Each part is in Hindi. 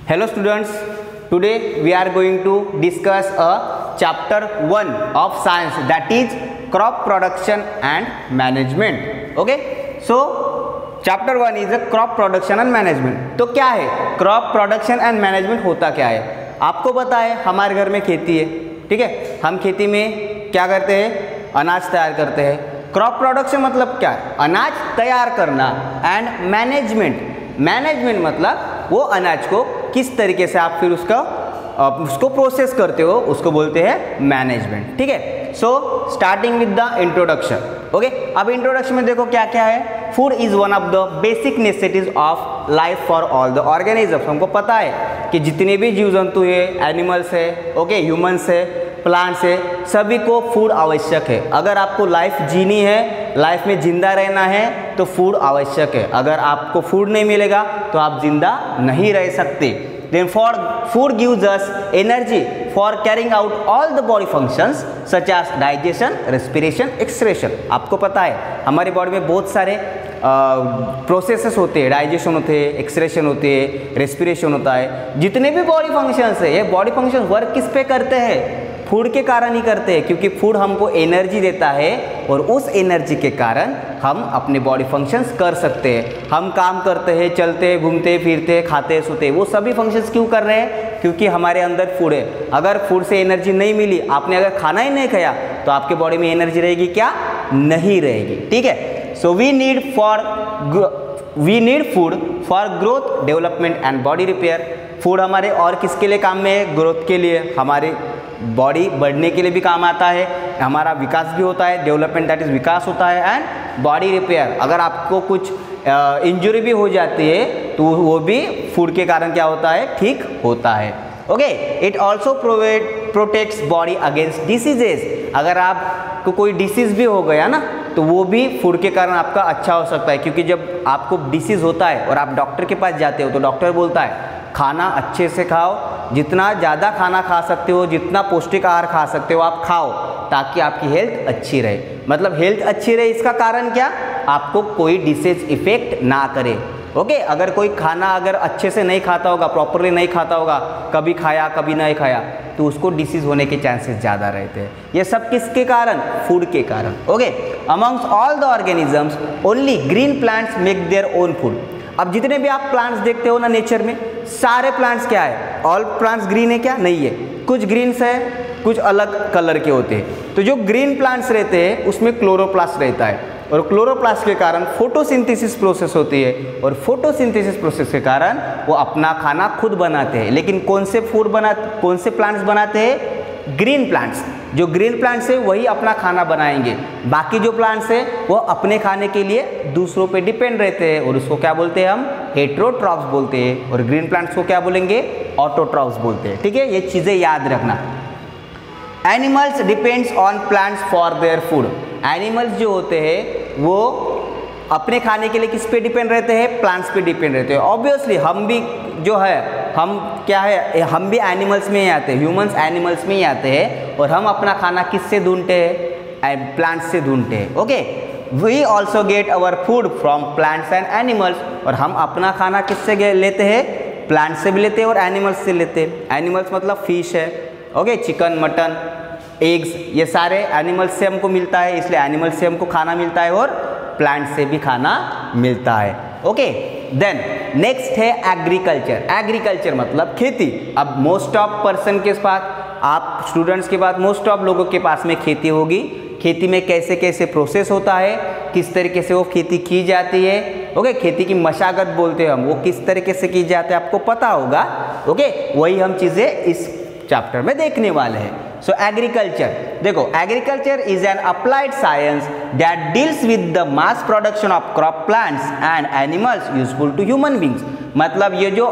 Hello students, today we are going to discuss a chapter 1 of science, that is crop production and management. Okay, so chapter 1 is a crop production and management. तो क्या है crop production and management, होता क्या है? आपको पता है हमारे घर में खेती है, ठीक है, हम खेती में क्या करते हैं, अनाज तैयार करते हैं। क्रॉप प्रोडक्शन मतलब क्या है, अनाज तैयार करना, एंड मैनेजमेंट मतलब वो अनाज को किस तरीके से आप फिर उसको प्रोसेस करते हो, उसको बोलते हैं मैनेजमेंट। ठीक है, so starting with the introduction. Okay, अब इंट्रोडक्शन में देखो क्या क्या है। Food is one of the basic necessities of life for all the organisms. हमको पता है कि जितने भी जीव जंतु है, एनिमल्स है, ओके, ह्यूमंस है, प्लांट्स है, सभी को फूड आवश्यक है। अगर आपको लाइफ जीनी है, लाइफ में जिंदा रहना है, तो फूड आवश्यक है। अगर आपको फूड नहीं मिलेगा तो आप जिंदा नहीं रह सकते। Then food gives us energy for carrying out all the body functions such as digestion, respiration, excretion। आपको पता है हमारी बॉडी में बहुत सारे प्रोसेसेस होते हैं, डाइजेशन होते हैं, एक्सक्रेशन होते हैं, रेस्पिरेशन होता है। जितने भी बॉडी फंक्शंस है, ये बॉडी फंक्शन वर्क किस पे करते हैं, फूड के कारण ही करते हैं, क्योंकि फूड हमको एनर्जी देता है और उस एनर्जी के कारण हम अपने बॉडी फंक्शंस कर सकते हैं। हम काम करते हैं, चलते हैं, घूमते फिरते हैं, खाते सोते हैं, वो सभी फंक्शंस क्यों कर रहे हैं, क्योंकि हमारे अंदर फूड है। अगर फूड से एनर्जी नहीं मिली, आपने अगर खाना ही नहीं खाया, तो आपके बॉडी में एनर्जी रहेगी क्या, नहीं रहेगी। ठीक है, so we need food for growth, development and body repair. Food हमारे और किसके लिए काम में है, ग्रोथ के लिए, हमारे बॉडी बढ़ने के लिए भी काम आता है, हमारा विकास भी होता है, डेवलपमेंट दैट इज विकास होता है, एंड बॉडी रिपेयर। अगर आपको कुछ इंजरी भी हो जाती है तो वो भी फूड के कारण क्या होता है, ठीक होता है। Okay, it also protects body against diseases. अगर आपको कोई डिसीज भी हो गया ना, तो वो भी फूड के कारण आपका अच्छा हो सकता है, क्योंकि जब आपको डिसीज होता है और आप डॉक्टर के पास जाते हो तो डॉक्टर बोलता है खाना अच्छे से खाओ, जितना ज़्यादा खाना खा सकते हो, जितना पौष्टिक आहार खा सकते हो आप खाओ, ताकि आपकी हेल्थ अच्छी रहे। मतलब हेल्थ अच्छी रहे, इसका कारण क्या, आपको कोई डिसीज इफेक्ट ना करे। ओके, अगर कोई खाना अगर अच्छे से नहीं खाता होगा, प्रॉपरली नहीं खाता होगा, कभी खाया कभी नहीं खाया, तो उसको डिसीज होने के चांसेस ज़्यादा रहते हैं। ये सब किसके कारण, फूड के कारण। Okay, amongst all the organisms only green plants make their own food. अब जितने भी आप प्लांट्स देखते हो ना नेचर में, सारे प्लांट्स क्या है, ऑल प्लांट्स ग्रीन है क्या, नहीं है। कुछ ग्रीन्स है, कुछ अलग कलर के होते हैं। तो जो ग्रीन प्लांट्स रहते हैं उसमें क्लोरोप्लास्ट रहता है, और क्लोरोप्लास्ट के कारण फोटोसिंथेसिस प्रोसेस होती है, और फोटोसिंथेसिस प्रोसेस के कारण वो अपना खाना खुद बनाते हैं। लेकिन कौन से प्लांट्स बनाते हैं, ग्रीन प्लांट्स। जो ग्रीन प्लांट्स है वही अपना खाना बनाएंगे, बाकी जो प्लांट्स है वो अपने खाने के लिए दूसरों पे डिपेंड रहते हैं, और उसको क्या बोलते हैं, हम हेटेरोट्रॉफ्स बोलते हैं, और ग्रीन प्लांट्स को क्या बोलेंगे, ऑटोट्रॉफ्स बोलते हैं। ठीक है, ये चीज़ें याद रखना। Animals depends on plants for their food. Animals जो होते हैं वो अपने खाने के लिए किस पे डिपेंड रहते हैं, प्लांट्स पे डिपेंड रहते हैं। ऑब्वियसली हम भी जो है, हम क्या है, हम भी एनिमल्स में ही आते हैं, ह्यूमंस एनिमल्स में ही आते हैं, और हम अपना खाना किससे ढूंढते हैं, प्लांट्स से ढूंढते हैं। Okay, we also get our food from plants and animals. और हम अपना खाना किससे लेते हैं, प्लांट्स से भी लेते हैं और एनिमल्स से लेते हैं। एनिमल्स मतलब फिश है, ओके, चिकन, मटन, एग्स, ये सारे एनिमल्स से हमको मिलता है, इसलिए एनिमल्स से हमको खाना मिलता है, और प्लांट से भी खाना मिलता है। ओके, देन नेक्स्ट है एग्रीकल्चर। एग्रीकल्चर मतलब खेती। अब मोस्ट ऑफ पर्सन के पास, आप स्टूडेंट्स के पास, मोस्ट ऑफ लोगों के पास में खेती होगी। खेती में कैसे कैसे प्रोसेस होता है, किस तरीके से वो खेती की जाती है, ओके, खेती की मशागत बोलते हैं हम, वो किस तरीके से की जाती है आपको पता होगा। ओके, वही हम चीज़ें इस चैप्टर में देखने वाले हैं। सो एग्रीकल्चर, देखो, agriculture is an applied science that deals with the mass production of crop plants and animals useful to human beings. मतलब ये जो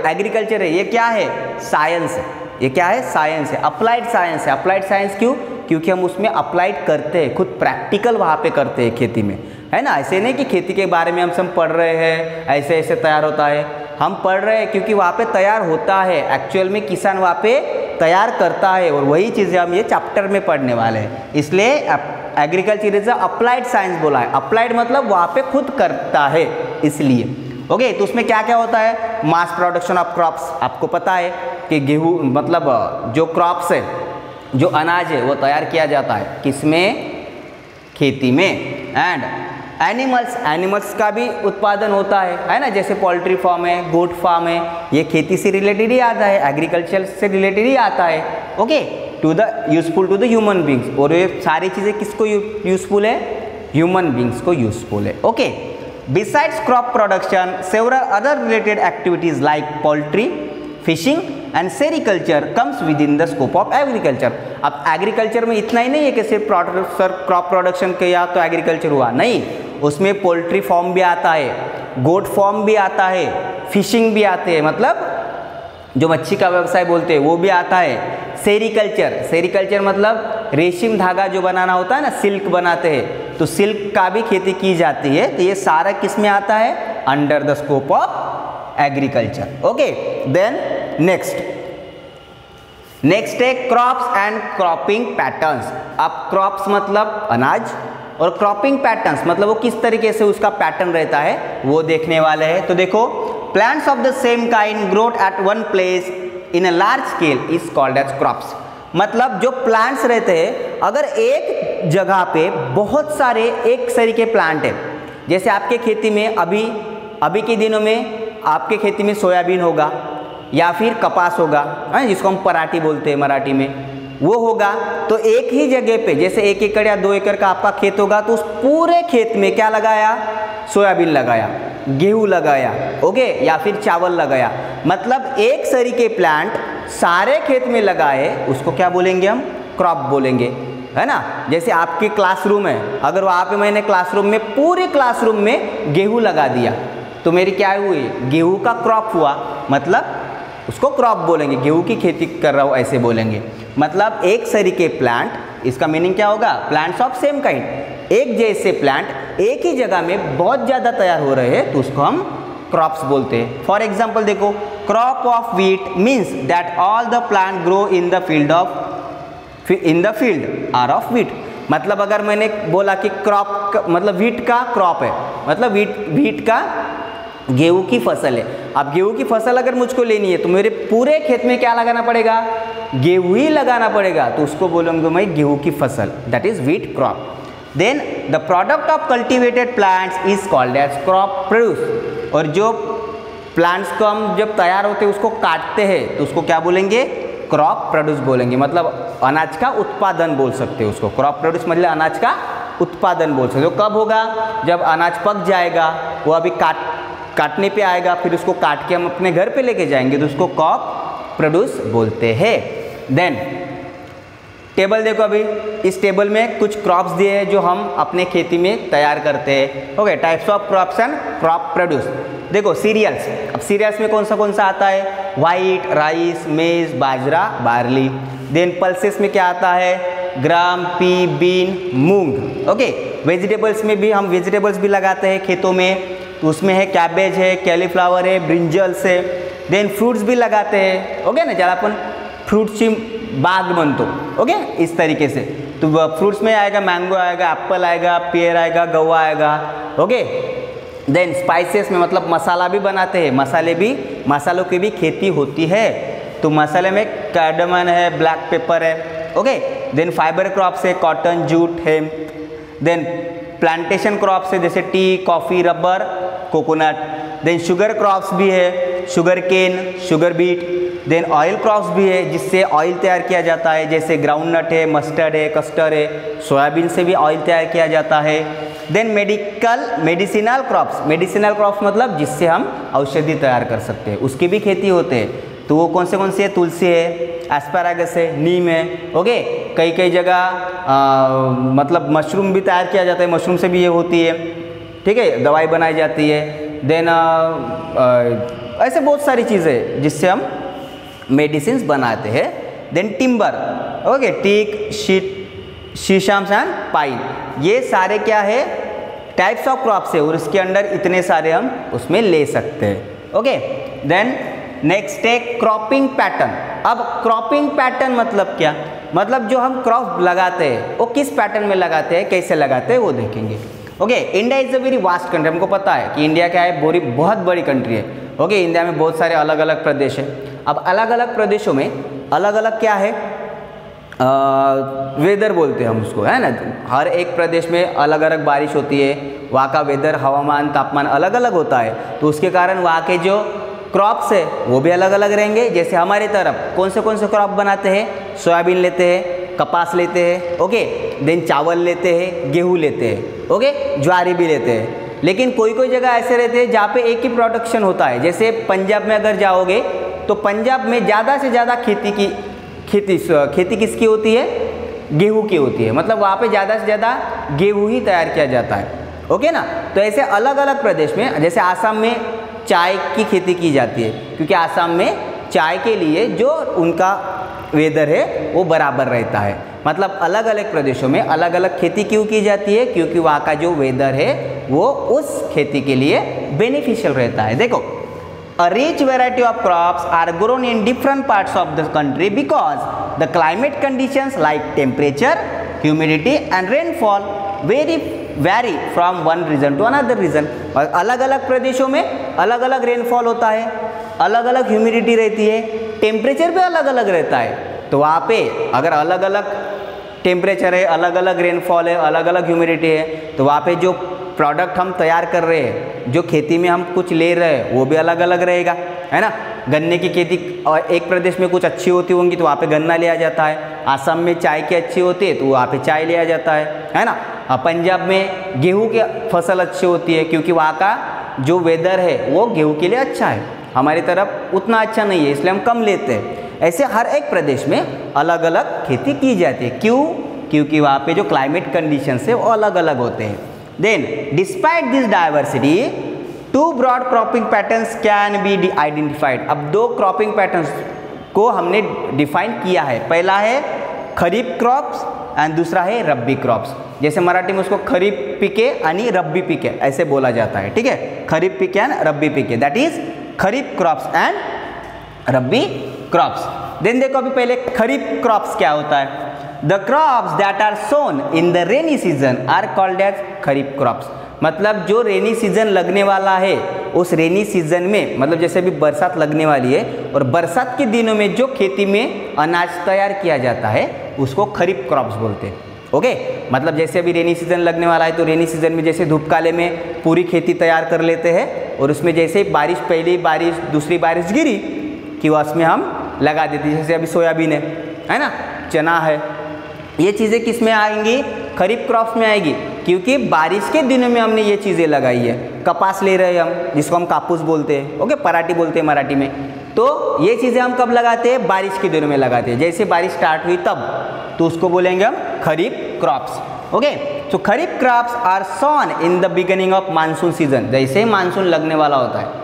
एग्रीकल्चर है, ये क्या है, साइंस है। ये क्या है, साइंस है, अप्लाइड साइंस है। अप्लाइड साइंस क्यों, क्योंकि हम उसमें अप्लाइड करते हैं, खुद प्रैक्टिकल वहाँ पे करते हैं खेती में, है ना। ऐसे नहीं कि खेती के बारे में हम सब पढ़ रहे हैं, ऐसे ऐसे तैयार होता है, हम पढ़ रहे हैं क्योंकि वहाँ पे तैयार होता है, एक्चुअल में किसान वहाँ पे तैयार करता है, और वही चीज़ें हम ये चैप्टर में पढ़ने वाले हैं। इसलिए एग्रीकल्चर इज अप्लाइड साइंस बोला है। अप्लाइड मतलब वहाँ पे खुद करता है, इसलिए। ओके, तो उसमें क्या क्या होता है, मास प्रोडक्शन ऑफ क्रॉप्स, आपको पता है कि गेहूँ मतलब जो क्रॉप्स है, जो अनाज है वो तैयार किया जाता है किसमें, खेती में। एंड एनिमल्स का भी उत्पादन होता है ना, जैसे पोल्ट्री फार्म है, गोट फार्म है, ये खेती से रिलेटेड ही आता है, एग्रीकल्चर से रिलेटेड ही आता है। Okay, to the useful to the human beings, और ये सारी चीज़ें किसको यूजफुल है, ह्यूमन बींग्स को यूजफुल है। Okay, besides crop production several other related activities like poultry, fishing and sericulture comes with in the scope of agriculture. अब एग्रीकल्चर में इतना ही नहीं है कि सिर्फ क्रॉप प्रोडक्शन किया तो एग्रीकल्चर हुआ, नहीं, उसमें पोल्ट्री फार्म भी आता है, गोट फार्म भी आता है, फिशिंग भी आते हैं, मतलब जो मच्छी का व्यवसाय बोलते हैं वो भी आता है, सेरिकल्चर मतलब रेशम धागा जो बनाना होता है ना, सिल्क बनाते हैं, तो सिल्क का भी खेती की जाती है। तो ये सारा किस में आता है, under the scope of agriculture. Okay, then next है क्रॉप्स एंड क्रॉपिंग पैटर्न्स। अब क्रॉप्स मतलब अनाज और क्रॉपिंग पैटर्न्स मतलब वो किस तरीके से उसका पैटर्न रहता है वो देखने वाले हैं। तो देखो, plants of the same kind growed at one place in a large scale is called as crops. मतलब जो प्लांट्स रहते हैं, अगर एक जगह पे बहुत सारे एक सरी के प्लांट है, जैसे आपके खेती में अभी के दिनों में आपके खेती में सोयाबीन होगा या फिर कपास होगा, जिसको हम पराठी बोलते हैं मराठी में, वो होगा, तो एक ही जगह पे जैसे 1 एकड़ या 2 एकड़ का आपका खेत होगा, तो उस पूरे खेत में क्या लगाया, सोयाबीन लगाया, गेहूं लगाया, ओके, या फिर चावल लगाया। मतलब एक सरी के प्लांट सारे खेत में लगाए, उसको क्या बोलेंगे हम, क्रॉप बोलेंगे, है ना। जैसे आपके क्लासरूम है, अगर वहाँ पे मैंने क्लासरूम में पूरे क्लासरूम में गेहूं लगा दिया तो मेरी क्या हुई, गेहूं का क्रॉप हुआ, मतलब उसको क्रॉप बोलेंगे, गेहूं की खेती कर रहा हूँ ऐसे बोलेंगे। मतलब एक सरी के प्लांट, इसका मीनिंग क्या होगा, प्लांट्स ऑफ सेम काइंड, एक जैसे प्लांट एक ही जगह में बहुत ज़्यादा तैयार हो रहे हैं तो उसको हम क्रॉप्स बोलते हैं। फॉर एग्जाम्पल देखो, crop of wheat means that all the plant grow in the field are of wheat. मतलब अगर मैंने बोला कि क्रॉप मतलब व्हीट का क्रॉप है, मतलब व्हीट का गेहूं की फसल है। अब गेहूं की फसल अगर मुझको लेनी है तो मेरे पूरे खेत में क्या लगाना पड़ेगा, गेहूं ही लगाना पड़ेगा, तो उसको बोलूँगा मैं गेहूं की फसल, that is wheat crop. Then the product of cultivated plants is called as crop produce. और जो प्लांट्स को हम जब तैयार होते हैं उसको काटते हैं तो उसको क्या बोलेंगे, क्रॉप प्रोड्यूस बोलेंगे। मतलब अनाज का उत्पादन बोल सकते हैं उसको, क्रॉप प्रोड्यूस मतलब अनाज का उत्पादन बोल सकते हो। कब होगा, जब अनाज पक जाएगा, वो अभी काटने पे आएगा, फिर उसको काट के हम अपने घर पे लेके जाएंगे तो उसको क्रॉप प्रोड्यूस बोलते हैं। देन टेबल देखो, अभी इस टेबल में कुछ क्रॉप्स दिए हैं जो हम अपने खेती में तैयार करते हैं। Okay, types of crops and crop produce. देखो सीरियल्स, अब सीरियल्स में कौन सा आता है, वाइट, राइस, मेज, बाजरा, बार्ली। देन पल्सेस में क्या आता है, ग्राम, पी, बीन, मूंग। ओके, वेजिटेबल्स में भी हम वेजिटेबल्स भी लगाते हैं खेतों में, तो उसमें है कैबेज है, कैलीफ्लावर है, ब्रिंजल्स है। देन फ्रूट्स भी लगाते हैं, ओके ना, जरा अपन फ्रूट्सची बाग बनतो, ओके, इस तरीके से। तो फ्रूट्स में आएगा मैंगो आएगा, एप्पल आएगा, पेयर आएगा, गवा आएगा, ओके। देन स्पाइसेस में मतलब मसाला भी बनाते हैं, मसालों की भी खेती होती है, तो मसाले में कार्डमन है, ब्लैक पेपर है, ओके। देन फाइबर क्रॉप्स है, कॉटन, जूट है। देन प्लांटेशन क्रॉप्स है, जैसे tea, coffee, rubber, coconut. Then sugar crops भी है, sugar cane, sugar beet. Then oil crops भी है, जिससे ऑयल तैयार किया जाता है, जैसे ग्राउंडनट है, मस्टर्ड है, कस्टर्ड है, सोयाबीन से भी ऑयल तैयार किया जाता है। देन मेडिसिनल क्रॉप्स मतलब जिससे हम औषधि तैयार कर सकते हैं, उसकी भी खेती होते हैं। तो वो कौन सी है, तुलसी है, एस्पैरागस है, नीम है, ओके। कई जगह मतलब मशरूम भी तैयार किया जाता है, मशरूम से भी ये होती है, ठीक है, दवाई बनाई जाती है। देन ऐसे बहुत सारी चीज़ें जिससे हम मेडिसिन बनाते हैं। देन टिम्बर, ओके, टीक, शीशम एंड पाइन, ये सारे क्या है, टाइप्स ऑफ क्रॉप्स है, और इसके अंडर इतने सारे हम उसमें ले सकते हैं, ओके। देन नेक्स्ट है क्रॉपिंग पैटर्न। अब क्रॉपिंग पैटर्न मतलब क्या, मतलब जो हम क्रॉप लगाते हैं वो किस पैटर्न में लगाते हैं, कैसे लगाते हैं वो देखेंगे। Okay, India is a very vast country, हमको पता है कि इंडिया क्या है, बहुत बड़ी कंट्री है। ओके, इंडिया में बहुत सारे अलग अलग प्रदेश हैं। अब अलग अलग प्रदेशों में अलग अलग क्या है, वेदर बोलते हैं हम उसको, है ना। हर एक प्रदेश में अलग अलग बारिश होती है, वहाँ का वेदर, हवामान, तापमान अलग अलग होता है, तो उसके कारण वहाँ के जो क्रॉप्स है वो भी अलग अलग रहेंगे। जैसे हमारी तरफ कौन से क्रॉप बनाते हैं, सोयाबीन लेते हैं, कपास लेते हैं, ओके, देन चावल लेते हैं, गेहूँ लेते हैं, ओके, ज्वारी भी लेते हैं। लेकिन कोई कोई जगह ऐसे रहते हैं जहाँ पे एक ही प्रोडक्शन होता है। जैसे पंजाब में अगर जाओगे तो पंजाब में ज़्यादा से ज़्यादा खेती किसकी होती है, गेहूँ की होती है। मतलब वहाँ पे ज़्यादा से ज़्यादा गेहूँ ही तैयार किया जाता है, ओके ना। तो ऐसे अलग अलग प्रदेश में, जैसे आसाम में चाय की खेती की जाती है, क्योंकि आसाम में चाय के लिए जो उनका वेदर है वो बराबर रहता है। मतलब अलग अलग प्रदेशों में अलग अलग खेती क्यों की जाती है, क्योंकि वहाँ का जो वेदर है वो उस खेती के लिए बेनिफिशियल रहता है। देखो, a rich variety of crops are grown in different parts of the country because the climate conditions like temperature, humidity and rainfall vary from one region to another region। और अलग अलग प्रदेशों में अलग अलग रेनफॉल होता है, अलग अलग ह्यूमिडिटी रहती है, टेम्परेचर भी अलग अलग रहता है। तो वहाँ पे अगर अलग अलग टेम्परेचर है, अलग अलग रेनफॉल है, अलग अलग ह्यूमिडिटी है, तो वहाँ पे जो प्रोडक्ट हम तैयार कर रहे हैं, जो खेती में हम कुछ ले रहे हैं, वो भी अलग अलग रहेगा, है ना। गन्ने की खेती और एक प्रदेश में कुछ अच्छी होती होंगी तो वहाँ पे गन्ना लिया जाता है, आसाम में चाय की अच्छी होती है तो वहाँ पे चाय लिया जाता है ना। पंजाब में गेहूँ की फसल अच्छी होती है क्योंकि वहाँ का जो वेदर है वो गेहूँ के लिए अच्छा है, हमारी तरफ उतना अच्छा नहीं है इसलिए हम कम लेते हैं। ऐसे हर एक प्रदेश में अलग अलग खेती की जाती है। क्यों? क्योंकि वहाँ पे जो क्लाइमेट कंडीशंस है वो अलग अलग होते हैं। Then despite this diversity two broad cropping patterns can be identified. अब दो क्रॉपिंग पैटर्न्स को हमने डिफाइन किया है, पहला है खरीफ क्रॉप्स एंड दूसरा है रब्बी क्रॉप्स। जैसे मराठी में उसको खरीफ पिके आणि रब्बी पिके ऐसे बोला जाता है, ठीक है, खरीफ पिके एंड रब्बी पिके, that is kharif crops and rabi crops. Then देखो अभी पहले खरीफ क्रॉप्स क्या होता है। The crops that are sown in the rainy season are called as kharif crops. मतलब जो रेनी सीजन लगने वाला है उस रेनी सीजन में, मतलब जैसे अभी बरसात लगने वाली है और बरसात के दिनों में जो खेती में अनाज तैयार किया जाता है उसको खरीफ क्रॉप्स बोलते हैं। ओके, मतलब जैसे अभी रेनी सीजन लगने वाला है तो रेनी सीजन में जैसे धूप काले में पूरी खेती तैयार कर लेते हैं और उसमें जैसे बारिश, पहली बारिश दूसरी बारिश गिरी कि उसमें हम लगा देते हैं। जैसे अभी सोयाबीन है ना, चना है, ये चीज़ें किस में आएंगी? खरीफ क्रॉप्स में आएगी, क्योंकि बारिश के दिनों में हमने ये चीज़ें लगाई है। कपास ले रहे हैं हम, जिसको हम कापूस बोलते हैं, ओके, पराठी बोलते हैं मराठी में। तो ये चीज़ें हम कब लगाते हैं? बारिश के दिनों में लगाते हैं। जैसे बारिश स्टार्ट हुई तब, तो उसको बोलेंगे हम खरीफ क्रॉप्स। ओके, तो kharif crops are sown in the beginning of monsoon season. जैसे मानसून लगने वाला होता है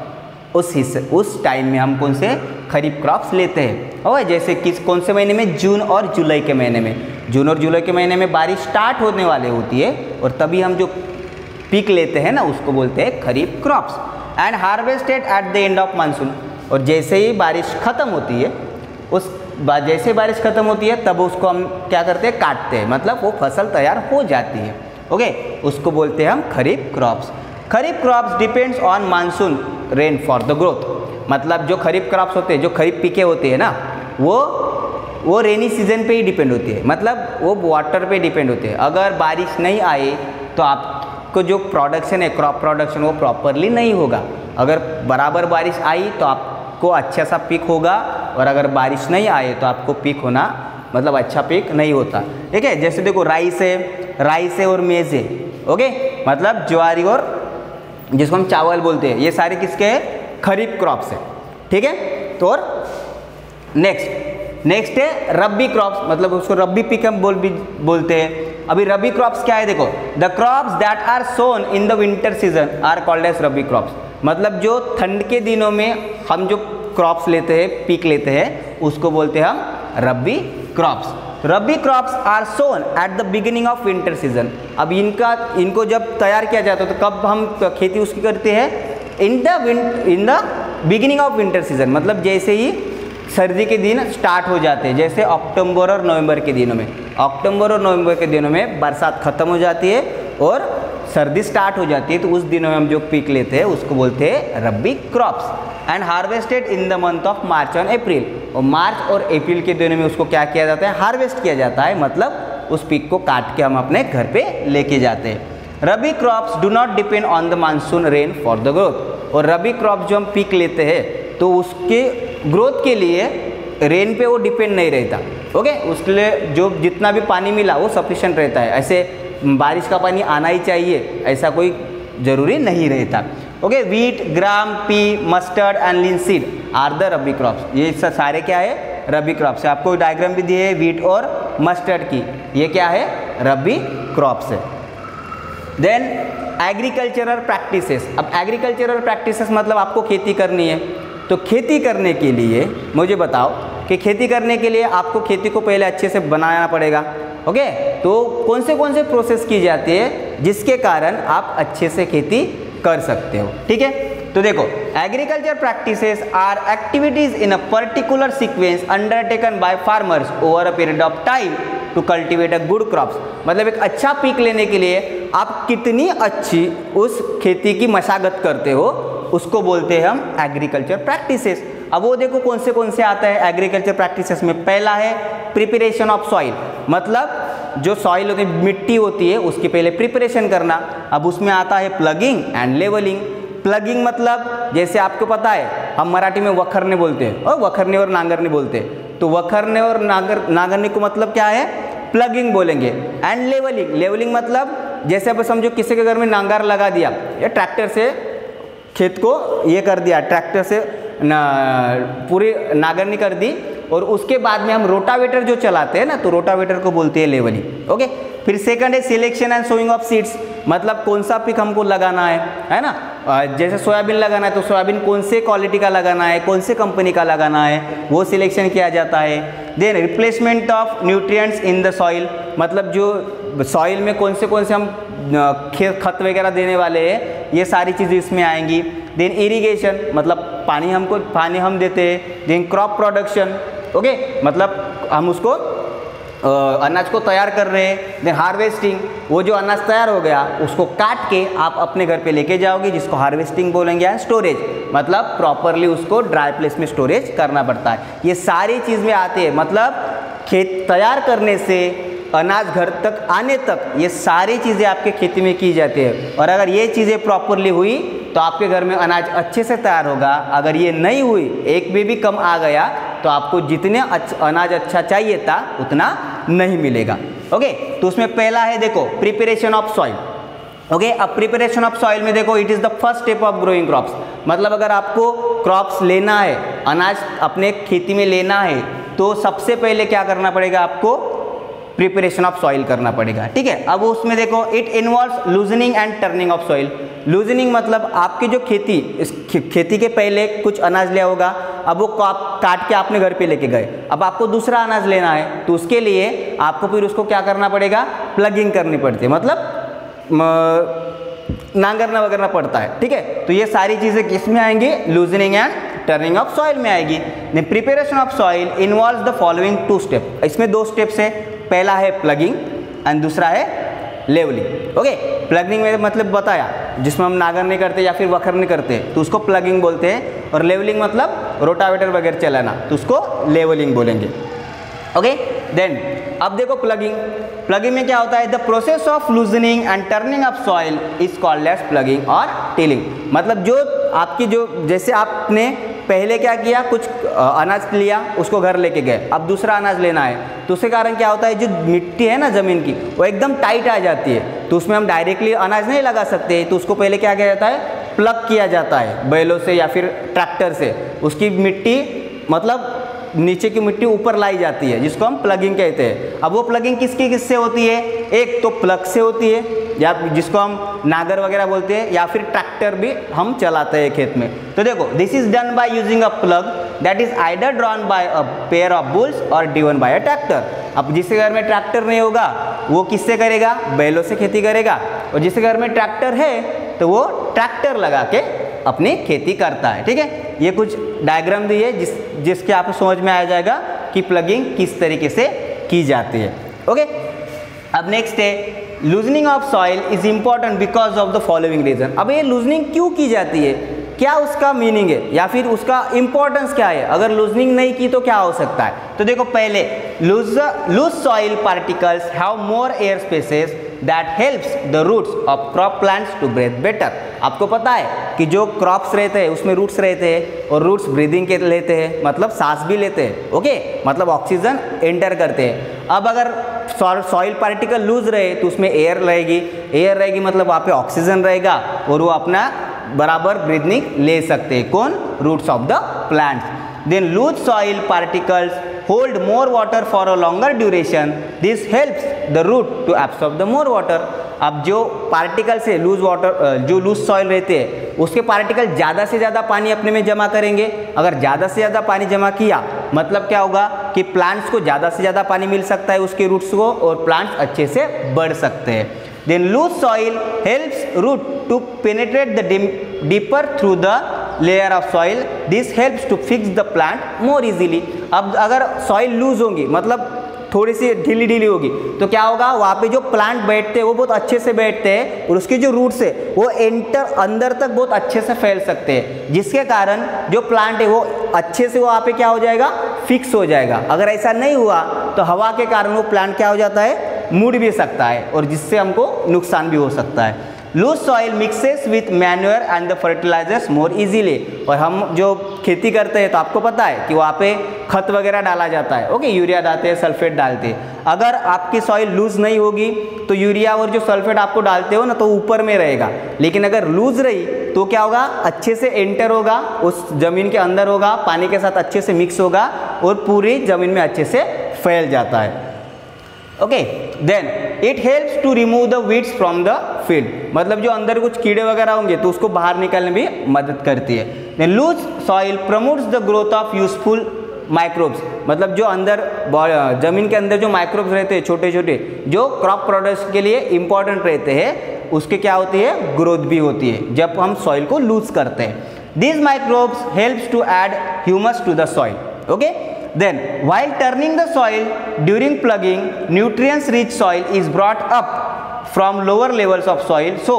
उस टाइम में हम कौन से खरीफ क्रॉप्स लेते हैं। और जैसे किस कौन से महीने में? जून और जुलाई के महीने में। जून और जुलाई के महीने में बारिश स्टार्ट होने वाले होती है और तभी हम जो पीक लेते हैं ना उसको बोलते हैं kharif crops. And harvested at the end of monsoon. और जैसे ही बारिश ख़त्म होती है जैसे बारिश ख़त्म होती है तब उसको हम क्या करते हैं? काटते हैं, मतलब वो फसल तैयार हो जाती है। ओके, उसको बोलते हैं हम kharif crops. Kharif crops depends on monsoon rain for the growth. मतलब जो खरीफ क्रॉप्स होते हैं, जो खरीफ पिके होते हैं ना, वो रेनी सीजन पे ही डिपेंड होती है, मतलब वो वाटर पे डिपेंड होते हैं। अगर बारिश नहीं आए तो आपको जो प्रोडक्शन है, क्रॉप प्रोडक्शन, वो प्रॉपरली नहीं होगा। अगर बराबर बारिश आई तो आपको अच्छा सा पिक होगा, और अगर बारिश नहीं आए तो आपको पिक होना, मतलब अच्छा पिक नहीं होता। ठीक है, जैसे देखो राइस है और मेज़ है, ओके, मतलब ज्वारी और जिसको हम चावल बोलते हैं, ये सारे किसके हैं? खरीफ क्रॉप्स है। ठीक है, तो और नेक्स्ट है रब्बी क्रॉप्स, मतलब उसको रब्बी पिक हम बोलते हैं। अभी रब्बी क्रॉप्स क्या है? देखो, the crops that are sown in the winter season are called as rabi crops. मतलब जो ठंड के दिनों में हम जो क्रॉप्स लेते हैं, पीक लेते हैं, उसको बोलते हैं हम rabi crops. Rabi crops are sown at the beginning of winter season. अब इनको जब तैयार किया जाता है तो कब हम खेती उसकी करते हैं? इन the beginning of winter season, मतलब जैसे ही सर्दी के दिन स्टार्ट हो जाते हैं, जैसे अक्टूबर और नवंबर के दिनों में। अक्टूबर और नवंबर के दिनों में बरसात ख़त्म हो जाती है और सर्दी स्टार्ट हो जाती है तो उस दिनों में हम जो पीक लेते हैं उसको बोलते हैं rabi crops. And harvested in the month of March और अप्रैल, और मार्च और अप्रैल के दिनों में उसको क्या किया जाता है, हार्वेस्ट किया जाता है, मतलब उस पीक को काट के हम अपने घर पे लेके जाते हैं। Rabi crops do not depend on the monsoon rain for the growth, और रबी क्रॉप जो हम पीक लेते हैं तो उसके ग्रोथ के लिए रेन पे वो डिपेंड नहीं रहता। ओके, उसके लिए जो जितना भी पानी मिला वो सफिशिएंट रहता है। ऐसे बारिश का पानी आना ही चाहिए ऐसा कोई ज़रूरी नहीं रहता। Okay, wheat, gram, pea, mustard and linseed are the rabi crops. ये सारे क्या है, रबी क्रॉप्स है। आपको डायग्राम भी दिए है वीट और मस्टर्ड की, ये क्या है, रबी क्रॉप्स है। Then agricultural practices. अब एग्रीकल्चरल प्रैक्टिसेस मतलब आपको खेती करनी है, तो खेती करने के लिए मुझे बताओ कि खेती करने के लिए आपको खेती को पहले अच्छे से बनाना पड़ेगा। ओके, तो कौन से प्रोसेस की जाती है जिसके कारण आप अच्छे से खेती कर सकते हो। ठीक है, तो देखो agriculture practices are activities in a particular sequence undertaken by farmers over a period of time to cultivate a good crops. मतलब एक अच्छा पीक लेने के लिए आप कितनी अच्छी उस खेती की मशागत करते हो उसको बोलते हैं हम एग्रीकल्चर प्रैक्टिसेस। अब वो देखो कौन से आता है एग्रीकल्चर प्रैक्टिसेस में। पहला है प्रिपरेशन ऑफ सॉइल, मतलब जो सॉइल होती है, मिट्टी होती है, उसकी पहले प्रिपरेशन करना। अब उसमें आता है प्लगिंग एंड लेवलिंग। प्लगिंग मतलब जैसे आपको पता है हम मराठी में वखरने बोलते हैं और वखरने और नांगरने बोलते हैं, तो वखरने और नांगरने को मतलब क्या है, प्लगिंग बोलेंगे। एंड लेवलिंग, लेवलिंग मतलब जैसे अब समझो किसी के घर में नांगर लगा दिया या ट्रैक्टर से खेत को ये कर दिया, ट्रैक्टर से पूरी नागरनी कर दी, और उसके बाद में हम रोटावेटर जो चलाते हैं ना, तो रोटावेटर को बोलते हैं लेवलिंग। ओके, फिर सेकंड है selection and sowing of seeds, मतलब कौन सा पिक हमको लगाना है ना। जैसे सोयाबीन लगाना है तो सोयाबीन कौन से क्वालिटी का लगाना है, कौन से कंपनी का लगाना है, वो सिलेक्शन किया जाता है। Then replacement of nutrients in the soil, मतलब जो सॉइल में कौन से हम खत वगैरह देने वाले हैं, ये सारी चीज़ें इसमें आएंगी। देन इरिगेशन, मतलब पानी हम देते हैं। देन क्रॉप प्रोडक्शन, ओके, मतलब हम उसको अनाज को तैयार कर रहे हैं। देन हार्वेस्टिंग, वो जो अनाज तैयार हो गया उसको काट के आप अपने घर पे लेके जाओगे, जिसको हार्वेस्टिंग बोलेंगे। एंड स्टोरेज, मतलब प्रॉपरली उसको ड्राई प्लेस में स्टोरेज करना पड़ता है। ये सारी चीज़ में आती है, मतलब खेत तैयार करने से अनाज घर तक आने तक ये सारी चीज़ें आपके खेती में की जाती है। और अगर ये चीज़ें प्रॉपरली हुई तो आपके घर में अनाज अच्छे से तैयार होगा। अगर ये नहीं हुई, एक भी कम आ गया, तो आपको जितने अनाज अच्छा चाहिए था उतना नहीं मिलेगा। ओके, तो उसमें पहला है देखो प्रिपरेशन ऑफ सॉइल। ओके, अब प्रिपरेशन ऑफ सॉइल में देखो it is the first step of growing crops, मतलब अगर आपको क्रॉप्स लेना है, अनाज अपने खेती में लेना है, तो सबसे पहले क्या करना पड़ेगा, आपको प्रिपरेशन ऑफ सॉइल करना पड़ेगा। ठीक है, अब उसमें देखो it involves loosening and turning of soil. Loosening मतलब आपकी जो खेती के पहले कुछ अनाज लिया होगा, अब वो काट के आपने घर पे लेके गए, अब आपको दूसरा अनाज लेना है, तो उसके लिए आपको फिर उसको क्या करना पड़ेगा, प्लगिंग करनी पड़ती है, मतलब नांगरना वगैरह पड़ता है। ठीक है, तो ये सारी चीज़ें किस में आएंगी, loosening and turning of soil में आएगी। Preparation of soil involves the following 2 step. इसमें 2 स्टेप्स है, पहला है प्लगिंग एंड दूसरा है लेवलिंग। ओके, प्लगिंग में मतलब बताया जिसमें हम नागर नहीं करते या फिर वखर नहीं करते तो उसको प्लगिंग बोलते हैं, और लेवलिंग मतलब रोटावेटर वगैरह चलाना तो उसको लेवलिंग बोलेंगे। ओके, देन अब देखो प्लगिंग में क्या होता है, the process of loosening and turning of soil is called as ploughing और टिलिंग। मतलब जो आपकी जैसे आपने पहले क्या किया, कुछ अनाज लिया उसको घर लेके गए, अब दूसरा अनाज लेना है, तो उसके कारण क्या होता है, जो मिट्टी है ना ज़मीन की वो एकदम टाइट आ जाती है, तो उसमें हम डायरेक्टली अनाज नहीं लगा सकते, तो उसको पहले क्या किया जाता है, प्लग किया जाता है बैलों से या फिर ट्रैक्टर से। उसकी मिट्टी मतलब नीचे की मिट्टी ऊपर लाई जाती है, जिसको हम प्लगिंग कहते हैं। अब वो प्लगिंग किससे होती है, एक तो प्लग से होती है, या जिसको हम नागर वगैरह बोलते हैं, या फिर ट्रैक्टर भी हम चलाते हैं खेत में। तो देखो this is done by using a plug that is either drawn by a pair of bulls और ड्रिवन बाय अ ट्रैक्टर। अब जिसके घर में ट्रैक्टर नहीं होगा वो किससे करेगा, बैलों से खेती करेगा, और जिसके घर में ट्रैक्टर है तो वो ट्रैक्टर लगा के अपनी खेती करता है। ठीक है, ये कुछ डायग्राम दी है जिसके आपको समझ में आ जाएगा कि प्लगिंग किस तरीके से की जाती है। ओके, अब नेक्स्ट है loosening of soil is important because of the following reason. अब ये लूजनिंग क्यों की जाती है, क्या उसका मीनिंग है या फिर उसका इंपॉर्टेंस क्या है, अगर लूजनिंग नहीं की तो क्या हो सकता है। तो देखो पहले loose soil particles have more air spaces that helps the roots of crop plants to breathe better. आपको पता है कि जो क्रॉप्स रहते हैं उसमें रूट्स रहते हैं और रूट्स ब्रीदिंग के लेते हैं, मतलब सांस भी लेते हैं, ओके, मतलब ऑक्सीजन एंटर करते हैं। अब अगर सॉइल पार्टिकल लूज रहे तो उसमें एयर रहेगी मतलब वहाँ पे ऑक्सीजन रहेगा और वो अपना बराबर ब्रीदिंग ले सकते हैं, कौन, roots of the plants. Then loose soil particles hold more water for a longer duration, this helps the root to absorb the more water. अब जो पार्टिकल्स है लूज वाटर, जो लूज सॉइल रहते हैं उसके पार्टिकल ज़्यादा से ज़्यादा पानी अपने में जमा करेंगे। अगर ज़्यादा से ज़्यादा पानी जमा किया मतलब क्या होगा कि प्लांट्स को ज़्यादा से ज़्यादा पानी मिल सकता है उसके रूट्स को और प्लांट्स अच्छे से बढ़ सकते हैं। Then loose soil helps root to penetrate the deeper through the layer of soil. This helps to fix the plant more easily. अब अगर सॉइल लूज होगी मतलब थोड़ी सी ढीली होगी तो क्या होगा, वहाँ पे जो प्लांट बैठते हैं वो बहुत अच्छे से बैठते हैं और उसके जो रूट्स है वो अंदर तक बहुत अच्छे से फैल सकते हैं, जिसके कारण जो प्लांट है वो अच्छे से वहाँ पे क्या हो जाएगा, फिक्स हो जाएगा। अगर ऐसा नहीं हुआ तो हवा के कारण वो प्लांट क्या हो जाता है, मुड़ भी सकता है और जिससे हमको नुकसान भी हो सकता है। Loose soil mixes with manure and the fertilisers more easily. और हम जो खेती करते हैं तो आपको पता है कि वहाँ पे खत वगैरह डाला जाता है, ओके, यूरिया डालते हैं, सल्फेट डालते हैं। अगर आपकी सॉइल लूज नहीं होगी तो यूरिया और जो सल्फेट आपको डालते हो ना तो ऊपर में रहेगा, लेकिन अगर लूज रही तो क्या होगा, अच्छे से एंटर होगा, उस जमीन के अंदर होगा, पानी के साथ अच्छे से मिक्स होगा और पूरी जमीन में अच्छे से फैल जाता है। Okay, then it helps to remove the weeds from the field, मतलब जो अंदर कुछ कीड़े वगैरह होंगे तो उसको बाहर निकालने में भी मदद करती है। Then loose soil promotes the growth of useful microbes, मतलब जो अंदर जमीन के अंदर जो माइक्रोब्स रहते हैं छोटे छोटे जो क्रॉप प्रोडक्ट्स के लिए इंपॉर्टेंट रहते हैं उसके क्या होती है, ग्रोथ भी होती है जब हम सॉइल को लूज करते हैं। These microbes helps to add humus to the soil. Okay, then while turning the soil during plugging, nutrients rich soil is brought up from lower levels of soil, so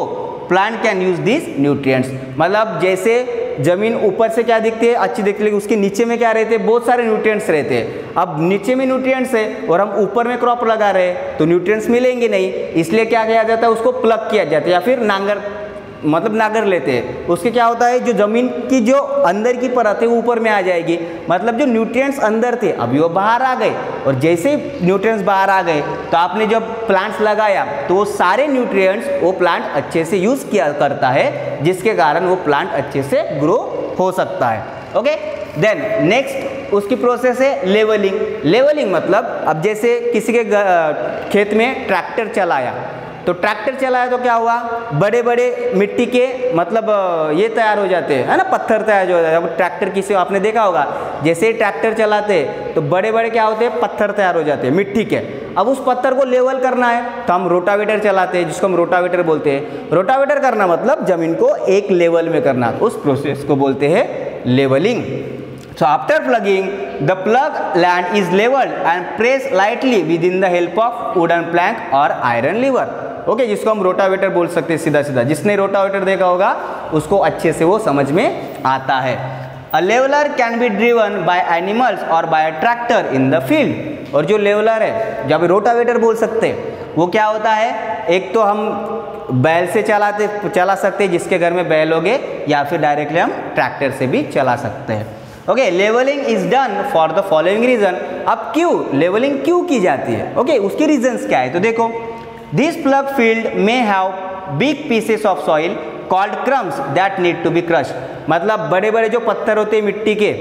plant can use these nutrients। मतलब जैसे जमीन ऊपर से क्या दिखती है, अच्छी दिखती है, उसके नीचे में क्या रहते हैं, बहुत सारे न्यूट्रिएंट्स रहते हैं। अब नीचे में न्यूट्रिएंट्स है और हम ऊपर में क्रॉप लगा रहे हैं तो न्यूट्रिएंट्स मिलेंगे नहीं, इसलिए क्या किया जाता है, उसको प्लग किया जाता है या फिर नांगर लेते हैं। उसके क्या होता है, जो जमीन की जो अंदर की परत है वो ऊपर में आ जाएगी, मतलब जो न्यूट्रिएंट्स अंदर थे अभी वो बाहर आ गए और जैसे ही न्यूट्रिएंट्स बाहर आ गए तो आपने जब प्लांट्स लगाया तो वो सारे न्यूट्रिएंट्स वो प्लांट अच्छे से यूज किया करता है, जिसके कारण वो प्लांट अच्छे से ग्रो हो सकता है। ओके, देन नेक्स्ट उसकी प्रोसेस है लेवलिंग मतलब अब जैसे किसी के खेत में ट्रैक्टर चलाया तो क्या हुआ, बड़े बड़े मिट्टी के मतलब ये तैयार हो जाते हैं, है ना, पत्थर तैयार हो जाते हैं। अब ट्रैक्टर किसी आपने देखा होगा, जैसे ही ट्रैक्टर चलाते तो बड़े बड़े क्या होते हैं, पत्थर तैयार हो जाते हैं मिट्टी के। अब उस पत्थर को लेवल करना है तो हम रोटावेटर चलाते हैं, जिसको हम रोटावेटर बोलते हैं। रोटावेटर करना मतलब जमीन को एक लेवल में करना, उस प्रोसेस को बोलते हैं levelling. So after plugging, the plug land is leveled and pressed lightly within the help of wooden plank or iron lever। Okay, जिसको हम रोटावेटर बोल सकते हैं सीधा। जिसने रोटावेटर देखा होगा उसको अच्छे से वो समझ में आता है। A leveler can be driven by animals or by a tractor in the field। और जो लेवलर है, जब रोटावेटर बोल सकते हैं, वो क्या होता है, एक तो हम बैल से चला सकते हैं जिसके घर में बैल होंगे, या फिर डायरेक्टली हम ट्रैक्टर से भी चला सकते हैं। Okay, levelling is done for the following reason. अब क्यों लेवलिंग क्यों की जाती है, ओके, उसके रीजंस क्या है, तो देखो, this plough field may have big pieces of soil called crumbs that need to be crushed. मतलब बड़े बड़े जो पत्थर होते हैं मिट्टी के,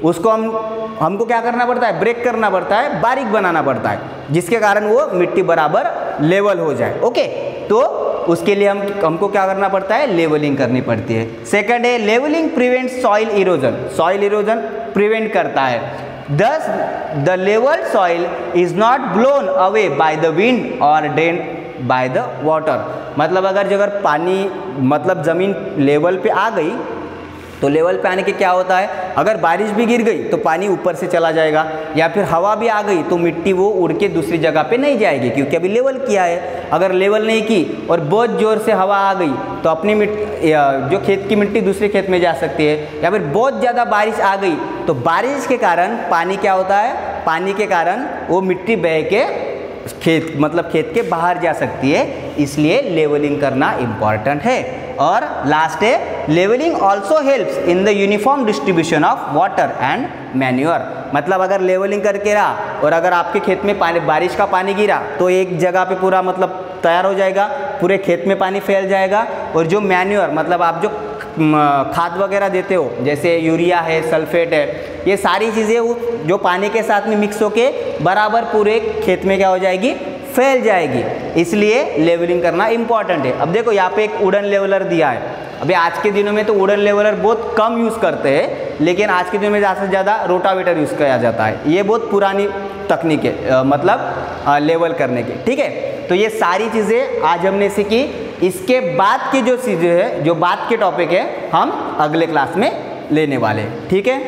उसको हमको क्या करना पड़ता है, ब्रेक करना पड़ता है, बारीक बनाना पड़ता है, जिसके कारण वो मिट्टी बराबर लेवल हो जाए। ओके, तो उसके लिए हमको क्या करना पड़ता है, लेवलिंग करनी पड़ती है। सेकंड है levelling prevents soil erosion prevent करता है। Thus the level soil is not blown away by the wind or drained by the water। मतलब अगर पानी मतलब जमीन लेवल पे आ गई तो लेवल पे आने के क्या होता है, अगर बारिश भी गिर गई तो पानी ऊपर से चला जाएगा, या फिर हवा भी आ गई तो मिट्टी वो उड़ के दूसरी जगह पे नहीं जाएगी, क्योंकि अभी लेवल किया है। अगर लेवल नहीं की और बहुत ज़ोर से हवा आ गई तो अपनी जो खेत की मिट्टी दूसरे खेत में जा सकती है, या फिर बहुत ज़्यादा बारिश आ गई तो बारिश के कारण पानी क्या होता है, पानी के कारण वो मिट्टी बह के खेत मतलब खेत के बाहर जा सकती है, इसलिए लेवलिंग करना इम्पॉर्टेंट है। और लास्ट है levelling also helps in the uniform distribution of water and manure. मतलब अगर लेवलिंग करके रहा और अगर आपके खेत में पानी बारिश का पानी गिरा तो एक जगह पे पूरा मतलब तैयार हो जाएगा, पूरे खेत में पानी फैल जाएगा, और जो मैन्योर मतलब आप जो खाद वगैरह देते हो जैसे यूरिया है, सल्फेट है, ये सारी चीज़ें वो जो पानी के साथ में मिक्स होके बराबर पूरे खेत में क्या हो जाएगी, फैल जाएगी, इसलिए लेवलिंग करना इम्पॉर्टेंट है। अब देखो यहाँ पे एक वुडन लेवलर दिया है। अभी आज के दिनों में तो वुडन लेवलर बहुत कम यूज़ करते हैं, लेकिन आज के दिनों में ज़्यादा से ज़्यादा रोटावेटर यूज़ किया जाता है। ये बहुत पुरानी तकनीक है मतलब लेवल करने की, ठीक है। तो ये सारी चीज़ें आज हमने सीखी। इसके बाद की जो चीज़ें है, जो बाद के टॉपिक है, हम अगले क्लास में लेने वाले, ठीक है।